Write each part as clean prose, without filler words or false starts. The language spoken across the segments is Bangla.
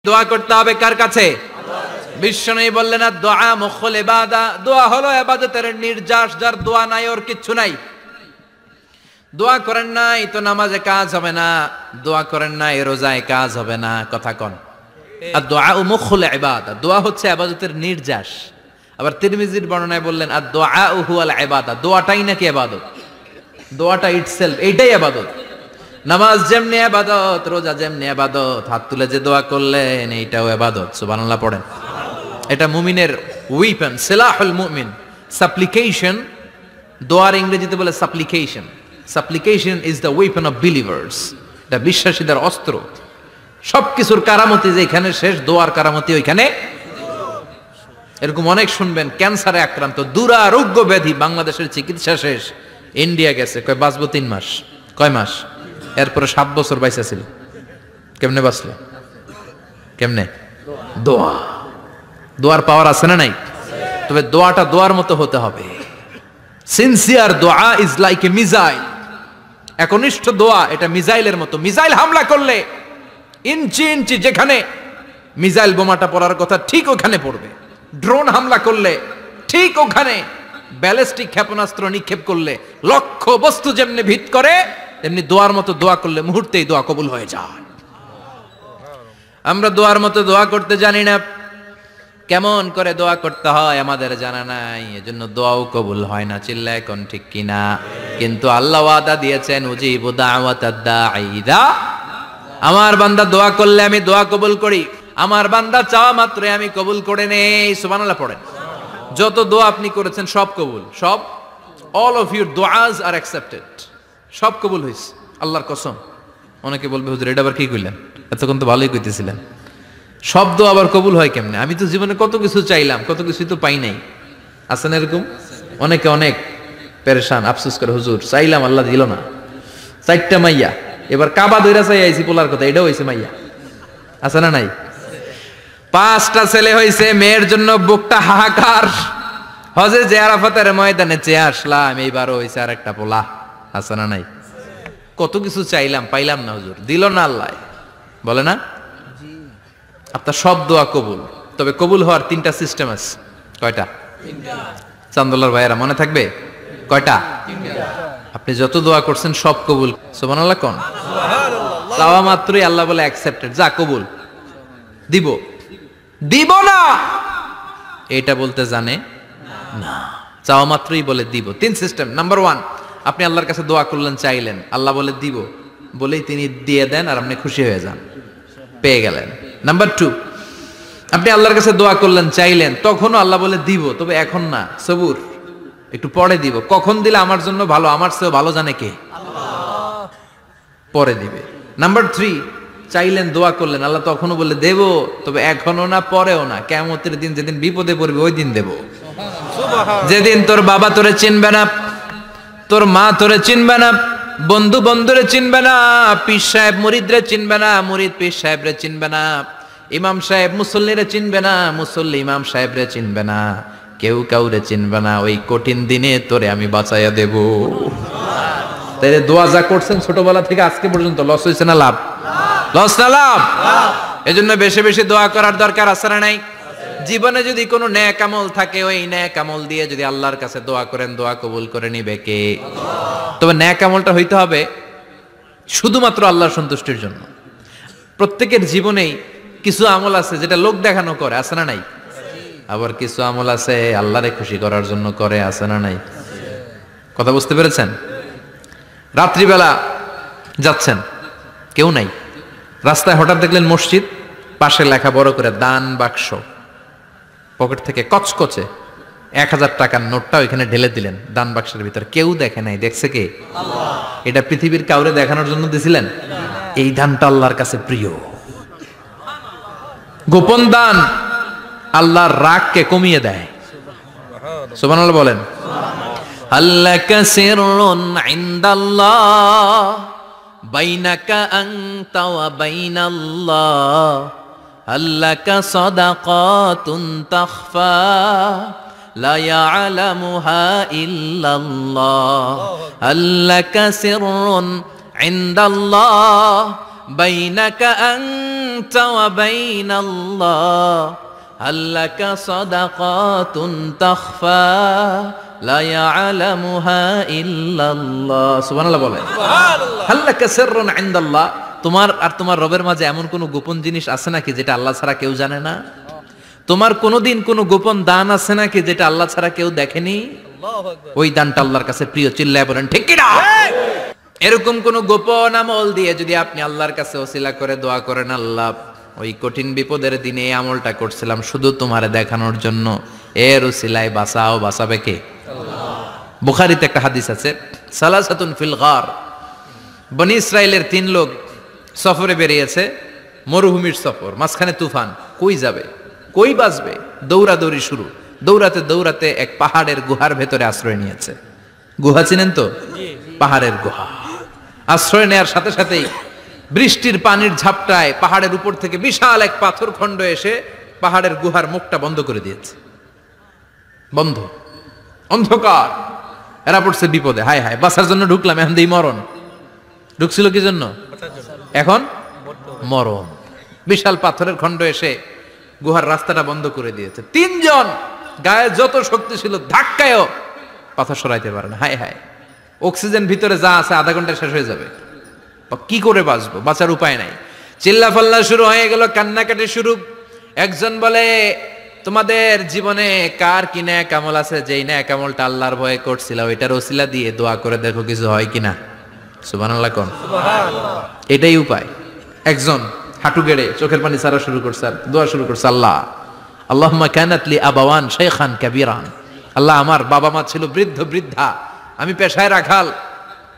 দোয়া করতে হবে কার কাছে? বিশ্বনবী বললেন না, দোয়া মুখুল ইবাদা, দোয়া হলো ইবাদতের নির্যাস। যার দোয়া নাই ওর কিচ্ছু নাই। দোয়া করেন নাই তো নামাজে কাজ হবে না, দোয়া করেন নাই রোজায় কাজ হবে না। কথা কন। আর দোয়া মুখুল ইবাদা, দোয়া হচ্ছে ইবাদতের নির্যাস। আবার তিরমিজির বর্ণনায় বললেন আর দোয়া হুয়াল ইবাদা, দোয়াটাই নাকি ইবাদত। দোয়াটা ইটসেলফ এইটাই ইবাদত। নামাজ যেমনি ইবাদত, রোজা যেমনি ইবাদত, হাত তুলে যে দোয়া করলেন এইটাও ইবাদত। সুবহানাল্লাহ পড়েন। এটা মুমিনের উইপন, সিলাহুল মুমিন। সাপ্লিকেশন, দোয়ার ইংরেজিতে বলে সাপ্লিকেশন। সাপ্লিকেশন is the weapon of believers. এটা বিশ্বাসীদের অস্ত্র। সবকিছুর কারামতি যেখানে শেষ, দোয়ার কারামতি ওইখানে। এরকম অনেক শুনবেন, ক্যান্সারে আক্রান্ত, দুরারোগ্য ব্যাধি, বাংলাদেশের চিকিৎসা শেষ, ইন্ডিয়া গেছে, কয় বাঁচবো 3 মাস। কয় মাস? এরপরে 7 বছর বাইসা ছিল। কেমনে বাঁচলো? কেমনে? দোয়া। দোয়ার পাওয়ার আছে না নাই? তবে দোয়াটা দোয়ার মতো হতে হবে। সিনসিয়ার দোয়া ইজ লাইক এ মিসাইল। একনিষ্ঠ দোয়া এটা মিসাইলের মতো। মিসাইল হামলা করলে ইঞ্চি ইঞ্চি যেখানে মিসাইল বোমাটা পড়ার কথা ঠিক ওখানে পড়বে। ড্রোন হামলা করলে ঠিক ওখানে, ব্যালিস্টিক ক্ষেপণাস্ত্র নিক্ষেপ করলে লক্ষ্য বস্তু যেমনি ভিত করে, তেমনি দোয়ার মতো দোয়া করলে মুহূর্তেই দোয়া কবুল হয়ে যায়। আমরা দোয়ার মতো দোয়া করতে জানি না। কেমন করে দোয়া করতে হয় আমাদের জানা নাই, এজন্য দোয়াও কবুল হয় না। চিল্লায় কোন ঠিক কিনা? কিন্তু আল্লাহ ওয়াদা দিয়েছেন, উজিবু দাওয়াতাদ দাঈ ইযা, আমার বান্দা দোয়া করলে আমি দোয়া কবুল করি। আমার বান্দা চাওয়া মাত্রই আমি কবুল করে নেই। সুবহানাল্লাহ পড়েন। যত দোয়া আপনি করেছেন সব কবুল, সব। অল অফ ইউর দোয়াজ আর অ্যাকসেপ্টেড। সব কবুল হয়েছে আল্লাহর কসম। অনেকে বলবে হুজুর এটা আবার কি কইলেন, এতক্ষণ তো ভালোই কইতেছিলেন। সব দোয়া আবার কবুল হয় কেমনে? আমি তো জীবনে কত কিছু চাইলাম, কত কিছুই তো পাই নাই। আছেন এরকম অনেকে? অনেক পেরেশান, আফসোস করে, হুজুর চাইলাম আল্লাহ দিল না। 4টা মাইয়া, এবার কাবা দইরা চাই আইছি পোলার কথা, এটাও হয়েছে মাইয়া। আছে না নাই? 5টা ছেলে হয়েছে, মেয়ের জন্য বুকটা হাহাকার। হজে যে আরাফাতের ময়দানে চেয়ে আসলাম, এইবারও হয়েছে আর একটা পোলা। আছে না নাই? কত কিছু চাইলাম, পাইলাম না, হুজুর দিল না আল্লাহ। বলে না? আপনার সব দোয়া কবুল। তবে কবুল হওয়ার 3টা সিস্টেম আছে। কয়টা? চান্দুল্লাহর ভাইয়েরা মনে থাকবে? কয়টা? আপনি যত দোয়া করছেন সব কবুল। সুবহানাল্লাহ কোন? চাওয়া মাত্রই আল্লাহ বলে অ্যাকসেপ্টেড, যা কবুল। দিব দিব না এটা বলতে জানে না, চাওয়া মাত্রই বলে দিব। 3 সিস্টেম। নাম্বার 1, আপনি আল্লাহর কাছে দোয়া করলেন, চাইলেন, আল্লাহ বলে দিব, বলেই তিনি দিয়ে দেন আর আপনি খুশি হয়ে যান, পেয়ে গেলেন। নাম্বার 2, আপনি আল্লাহর কাছে দোয়া করলেন, চাইলেন, তখনও আল্লাহ বলে দিব, তবে এখন না, সবুর, একটু পরে দিব। কখন দিলে আমার জন্য ভালো, আমার চেয়েও ভালো জানে কে? আল্লাহ। পরে দিবে। নাম্বার 3, চাইলেন, দোয়া করলেন, আল্লাহ তখনও বলে দেব, তবে এখনো না, পরেও না, কিয়ামতের দিন যেদিন বিপদে পড়বে ওই দিন দেব। যেদিন তোর বাবা তোরে চিনবে না, তোর মা তোরে চিনবে না, বন্ধু বন্ধুরে চিনবে না, পীর সাহেব মুরিদরে চিনবে না, মুরিদ পীর সাহেবরে চিনবে না, ইমাম সাহেব মুসল্লিরে চিনবে না, মুসল্লি ইমাম সাহেবরে চিনবে না, কেউ কাউরে চিনবে না। ওই কঠিন দিনে তোরে আমি বাঁচাইয়া দেব। তাই দোয়া যা করছেন ছোটবেলা থেকে আজকে পর্যন্ত, লস হয়েছে না লাভ? লস না লাভ? এজন্য বেশি বেশি দোয়া করার দরকার আছে না নাই? জীবনে যদি কোনো নেক আমল থাকে, ওই নেক আমল দিয়ে যদি আল্লাহর কাছে দোয়া করেন, দোয়া কবুল করে নিবে কে? তবে নেক আমলটা হইতে হবে শুধুমাত্র আল্লাহর সন্তুষ্টির জন্য। প্রত্যেকের জীবনেই কিছু আমল আছে যেটা লোক দেখানো করে, আছে না নাই? আবার কিছু আমল আছে আল্লাহরে খুশি করার জন্য করে, আছে না নাই? কথা বুঝতে পেরেছেন? রাত্রিবেলা যাচ্ছেন, কেউ নাই, রাস্তায় হঠাৎ দেখলেন মসজিদ, পাশে লেখা বড় করে দান বাক্স, পকেট থেকে কচকচে 1000 টাকার নোটটা ওইখানে ঢেলে দিলেন দান বাক্সের ভিতর। কেউ দেখে নাই, দেখছে কে? আল্লাহ। এটা পৃথিবীর কাউরে দেখানোর জন্য দিছিলেন? এই দানটা আল্লাহর কাছে প্রিয়। গোপন দান আল্লাহর রাগকে কমিয়ে দেয়। সুবহানাল্লাহ বলেন। আল্লাকা সিররুন ইনদাল্লাহ বাইনাকা আনতা ওয়া বাইনাল্লাহ, আল্লাকা সাদাকাতুন তাখফা লা ইয়ালামুহা ইল্লাল্লাহ, আল্লাকা সিররুন ইনদাল্লাহ বাইনাকা আনতা ওয়া বাইনাল্লাহ আল্লাকা সাদাকাতুন তাখফা লা ইয়ালামুহা ইল্লাল্লাহ। সুবহানাল্লাহ বলেন। সুবহানাল্লাহ। আল্লাকা সিররুন ইনদাল্লাহ, তোমার আর তোমার রবের মাঝে এমন কোন গোপন জিনিস আছে নাকি যেটা আল্লাহ ছাড়া কেউ জানে না? তোমার কোনোদিন কোনো গোপন দান আছে নাকি যেটা আল্লাহ ছাড়া কেউ দেখেনি? ওই দানটা আল্লাহর কাছে প্রিয়। চিল্লায় বলেন ঠিক কিনা? এরকম কোন গোপন আমল দিয়ে যদি আপনি আল্লাহর কাছে ওসিলা করে দোয়া করেন, আল্লাহ ওই কঠিন বিপদের দিনে এই আমলটা করছিলাম শুধু তোমারে দেখানোর জন্য, এর ওসিলায় বাঁচাও, বাঁচাবে কে? বুখারীতে একটা হাদিস আছে, সালাসাতুন ফিল গার, বনি ইসরাইলের 3 লোক সফরে বেরিয়েছে, মরুভূমির সফর, মাঝখানে তুফান, কই যাবে, কই বাঁচবে, দৌড়াদৌড়ি শুরু। দৌড়াতে দৌড়াতে এক পাহাড়ের গুহার ভেতরে আশ্রয় নিয়েছে। গুহা চিনেন তো? পাহাড়ের গুহা। আশ্রয় নেওয়ার সাথে সাথেই বৃষ্টির পানির ঝাপটায় পাহাড়ের উপর থেকে বিশাল এক পাথর খণ্ড এসে পাহাড়ের গুহার মুখটা বন্ধ করে দিয়েছে। বন্ধ, অন্ধকার। এরা পড়ছে বিপদে, হায় হায় বাঁচার জন্য ঢুকলাম, এখন দেই মরণ। ঢুকছিল কি জন্য? এখন মরণ। বিশাল পাথরের খণ্ড এসে গুহার রাস্তাটা বন্ধ করে দিয়েছে। 3 জন গায়ে যত শক্তি ছিল ধাক্কায়ও পাথর সরাইতে পারে না। হায় হায়, অক্সিজেন ভিতরে যা আছে আধা ঘন্টা শেষ হয়ে যাবে, কি করে বাঁচবো? বাঁচার উপায় নাই। চিল্লা ফাল্লা শুরু হয়ে গেল, কান্নাকাটি শুরু। একজন বলে, তোমাদের জীবনে কার কি নেক আমল আছে, যেই নেক আমলটা আল্লাহর ভয়ে করছিল ওইটার ওসিলা দিয়ে দোয়া করে দেখো কিছু হয় কিনা। সুবহানাল্লাহ কোন? সুবহানাল্লাহ। এটাই উপায়। একজন হাঁটু গেড়ে চোখের পানি ছাড়া শুরু করছে, আর দোয়া শুরু করছে, আল্লাহ আল্লাহুম্মা কানাত লি আবাওয়ান শাইখান কাবীরান, আল্লাহ আমার বাবা মা ছিল বৃদ্ধ বৃদ্ধা, আমি পেশায় রাখাল,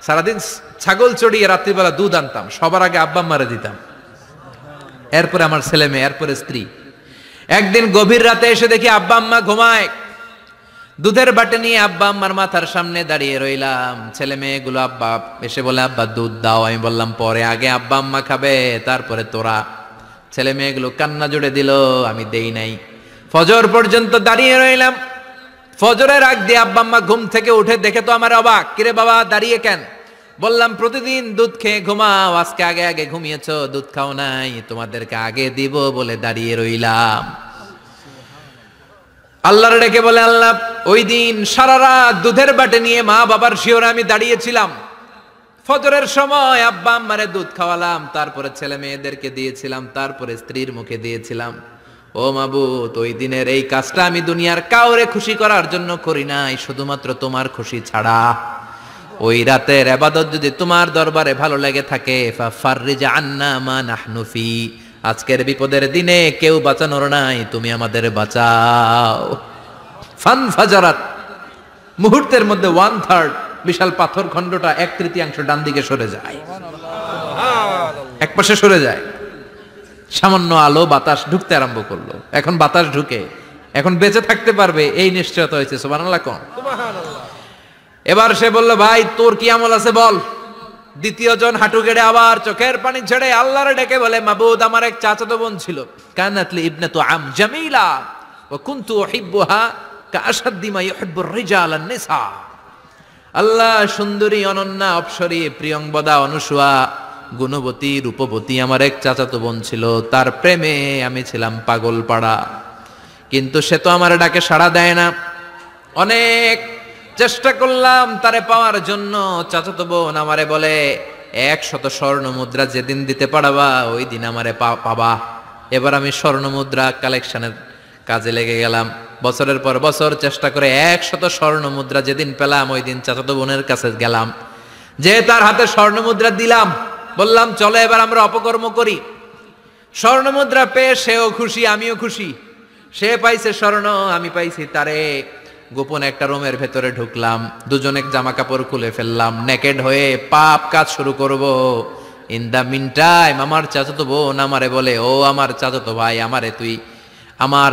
সারাদিন ছাগল চড়িয়ে রাত্রিবেলা দুধ আনতাম, সবার আগে আব্বা আম্মারে দিতাম, এরপরে আমার ছেলে মেয়ে, এরপরে স্ত্রী। একদিন গভীর রাতে এসে দেখি আব্বা আম্মা ঘুমায়, দুধের বাটি নিয়ে আব্বা আম্মার মাথার সামনে দাঁড়িয়ে রইলাম। ছেলে মেয়েগুলো আব্বা এসে বলে, আব্বা দুধ দাও। আমি বললাম পরে, আগে আব্বা আম্মা খাবে তারপরে তোরা। ছেলে মেয়েগুলো কান্না জুড়ে দিল, আমি দেই নাই। ফজর পর্যন্ত দাঁড়িয়ে রইলাম। ফজরের আগ দিয়ে আব্বা আম্মা ঘুম থেকে উঠে দেখে তো আমার অবাক, কিরে বাবা দাঁড়িয়ে কেন? বললাম প্রতিদিন দুধ খেয়ে ঘুমাও, আজকে আগে আগে ঘুমিয়েছো, দুধ খাও নাই, তোমাদেরকে আগে দিব বলে দাঁড়িয়ে রইলাম। আল্লাহর ডেকে বলে, আল্লাহ ওই দিন সারা রাত দুধের বাটে নিয়ে মা বাবার শিওরে আমি দাঁড়িয়েছিলাম, ফজরের সময় আব্বা আম্মারে দুধ খাওয়ালাম, তারপরে ছেলে মেয়েদেরকে দিয়েছিলাম, তারপরে স্ত্রীর মুখে দিয়েছিলাম। ও মাবুদ, ওই দিনের এই কাজটা আমি দুনিয়ার কাউরে খুশি করার জন্য করি নাই, শুধুমাত্র তোমার খুশি ছাড়া। ওই রাতের ইবাদত যদি তোমার দরবারে ভালো লেগে থাকে, ফাফাররিজ আন্না মা নাহনু ফি, আজকের বিপদের দিনে কেউ বাঁচানোর নাই, তুমি আমাদের বাঁচাও। ফানফাজারাত, মুহূর্তের মধ্যে 1/3 বিশাল পাথর খণ্ডটা 1/3 ডান দিকে সরে যায়, এক পাশে সরে যায়। সামান্য আলো বাতাস ঢুকতে আরম্ভ করলো। এখন বাতাস ঢুকে এখন বেঁচে থাকতে পারবে এই নিশ্চয়তা হয়েছে। সুবহানাল্লাহ কোন? সুবহানাল্লাহ। এবার সে বলল, ভাই তোর কি আমল আছে বল। দ্বিতীয় জন হাঁটু গেড়ে আবার চোখের পানি ছেড়ে আল্লাহর ডেকে বলে, মাবুদ আমার এক চাচাতো বোন ছিল, কানাতলি ইবনাতু আম জামিলা ওয়া কুনতু উহিব্বুহা কাআশাদ্দি মা ইউহিব্বুর রিজাল আন-নিসা। আল্লাহ সুন্দরী, অনন্যা, অপ্সরী, প্রিয়ংবদা, অনুসুয়া, গুণবতী, রূপবতী আমার এক চাচাতো বোন ছিল, তার প্রেমে আমি ছিলাম পাগল পাড়া, কিন্তু সে তো আমার ডাকে সাড়া দেয় না। অনেক চেষ্টা করলাম তারে পাওয়ার জন্য। চাচাতো বোন আমারে বলে, 100 স্বর্ণ মুদ্রা যেদিন দিতে পারবা ওই দিন আমারে পাবা। এবার আমি স্বর্ণ মুদ্রা কালেকশনের কাজে লেগে গেলাম। বছরের পর বছর চেষ্টা করে 100 স্বর্ণ মুদ্রা যেদিন পেলাম ওই দিন চাচাতো বোনের কাছে গেলাম, যে তার হাতে স্বর্ণ মুদ্রা দিলাম, বললাম চলো এবার আমরা অপকর্ম করি। স্বর্ণ মুদ্রা পেয়ে সেও খুশি, আমিও খুশি। সে পাইছে স্বর্ণ, আমি পাইছি তারে। গোপন একটা রুমের ভেতরে ঢুকলাম, দুজনে জামা কাপড় খুলে ফেললাম, নেকেড হয়ে পাপ কাজ শুরু করব। ইন দা মিন টাইম আমার চাচাতো বোন আমারে বলে, ও আমার চাচাতো ভাই, আমারে তুই আমার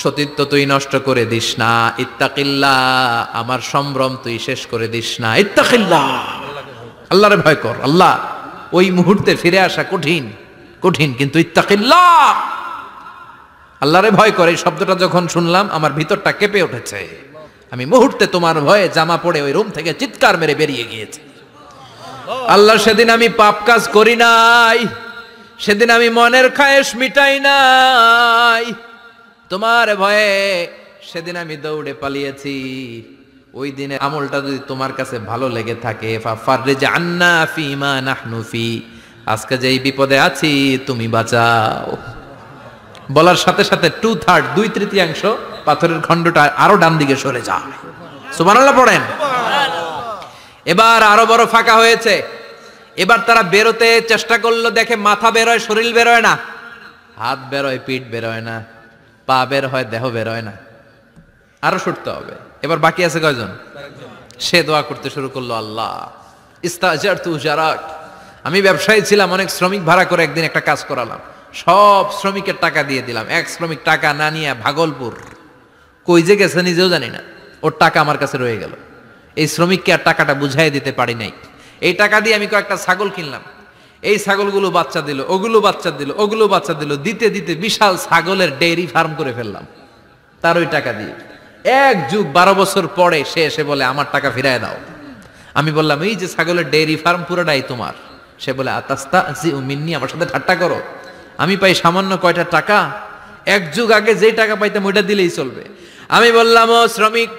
সতীত্ব তুই নষ্ট করে দিস না, ইত্তাকিল্লাহ, আমার সম্ভ্রম তুই শেষ করে দিস না, ইত্তাকিল্লাহ, আল্লাহরে ভয় কর। আল্লাহ ওই মুহূর্তে ফিরে আসা কঠিন কঠিন, কিন্তু ইত্তাকিল্লাহ, আল্লাহরে ভয় করে, এই শব্দটা যখন শুনলাম আমার ভিতরটা কেঁপে উঠেছে। আমি মুহূর্তে তোমার ভয়ে জামা পড়ে ওই রুম থেকে চিৎকার মেরে বেরিয়ে গিয়েছি। আল্লাহ সেদিন আমি পাপ কাজ করি নাই, সেদিন আমি মনের খায়েশ মিটাই নাই, তোমার ভয়ে সেদিন আমি দৌড়ে পালিয়েছি। ওই দিনে আমলটা যদি তোমার কাছে ভালো লেগে থাকে, ফাফাররিজ আন্না ফিমা নাহনু ফি, আজকে যেই বিপদে আছি তুমি বাঁচাও। বলার সাথে সাথে 2/3 2/3 পাথরের খণ্ডটা আরো ডান দিকে সরে যায়। সুবহানাল্লাহ পড়েন। এবার আরো বড় ফাঁকা হয়েছে। এবার তারা বেরোতে চেষ্টা করলো, দেখে মাথা বেরোয়, শরীর বেরোয় না, হাত বেরোয়, পিঠ বেরোয় না, পা বের হয়, দেহ বেরোয় না, আরো সরতে হবে। এবার বাকি আছে কয়জন? সে দোয়া করতে শুরু করলো, আল্লাহ ইস্তাজারতু উজারাক, আমি ব্যবসায়ী ছিলাম, অনেক শ্রমিক ভাড়া করে একদিন একটা কাজ করালাম, সব শ্রমিকের টাকা দিয়ে দিলাম। এক শ্রমিক টাকা না নিয়ে ভাগলপুর কই যে গেছে নিজেও জানি না, ওর টাকা আমার কাছে রয়ে গেল। এই শ্রমিককে আর টাকাটা বুঝাই দিতে পারি নাই। এই টাকা দিয়ে আমি কয়েকটা ছাগল কিনলাম, এই ছাগলগুলো বাচ্চা দিল, ওগুলো বাচ্চা দিল, ওগুলো বাচ্চা দিল, দিতে দিতে বিশাল ছাগলের ডেইরি ফার্ম করে ফেললাম তার ওই টাকা দিয়ে। 1 যুগ 12 বছর পরে সে এসে বলে আমার টাকা ফিরায় দাও। আমি বললাম এই যে ছাগলের ডেইরি ফার্ম পুরোটাই তোমার। সে বলে আতাস্তাজিউ মিন্নি, আমার সাথে ঠাট্টা করো? আমি পাই সামান্য কয়টা টাকা, 1 যুগ আগে যেই টাকা পাইতাম ওইটা দিলেই চলবে। আমি বললাম, ও শ্রমিক,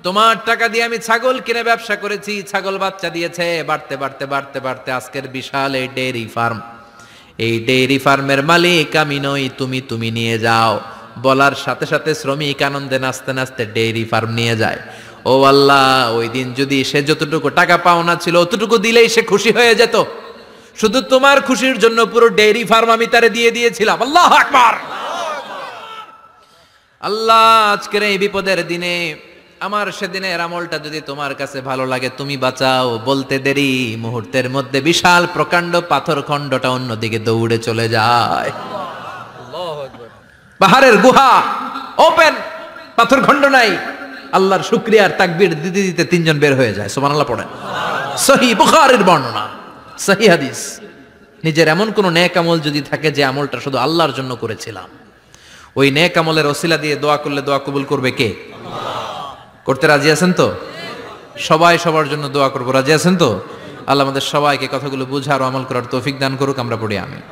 তোমার টাকা দিয়ে আমি ছাগল কিনে ব্যবসা করেছি, ছাগল বাচ্চা দিয়েছে, বাড়তে বাড়তে বাড়তে বাড়তে আজকের বিশাল এই ডেইরি ফার্ম, এই ডেইরি ফার্মের মালিক আমি নই, তুমি নিয়ে যাও। বলার সাথে সাথে শ্রমিক আনন্দে নাচতে নাচতে ডেইরি ফার্ম নিয়ে যায়। ও আল্লাহ, ওই দিন যদি সে যতটুকু টাকা পাওনা ছিল অতটুকু দিলেই সে খুশি হয়ে যেত, শুধু তোমার খুশির জন্য পুরো ডেইরি ফার্ম আমি তারে দিয়ে দিয়েছিলাম। আল্লাহু আকবার। আল্লাহ, আজকের এই বিপদের দিনে আমার সেদিনের আমলটা যদি তোমার কাছে ভালো লাগে তুমি বাঁচাও। বলতে দেরি, মুহূর্তের মধ্যে বিশাল প্রকাণ্ড পাথর খণ্ডটা অন্যদিকে দৌড়ে চলে যায়। পাহাড়ের গুহা ওপেন, পাথর খণ্ড নাই। আল্লাহর শুকরিয়ার তাকবীর দিতে দিতে 3 জন বের হয়ে যায়। সুবহানাল্লাহ পড়েন। সহিহ বুখারীর বর্ণনা, সহিহ হাদিস। নিজের এমন কোন নেক আমল যদি থাকে যে আমলটা শুধু আল্লাহর জন্য করেছিলাম, ওই নেক আমলের ওসিলা দিয়ে দোয়া করলে দোয়া কবুল করবে কে? করতে রাজি আছেন তো? সবাই সবার জন্য দোয়া করবো, রাজি আছেন তো? আল্লাহ আমাদের সবাইকে কথাগুলো বুঝার ও আমল করার তৌফিক দান করুক। আমরা পড়ি আমিন।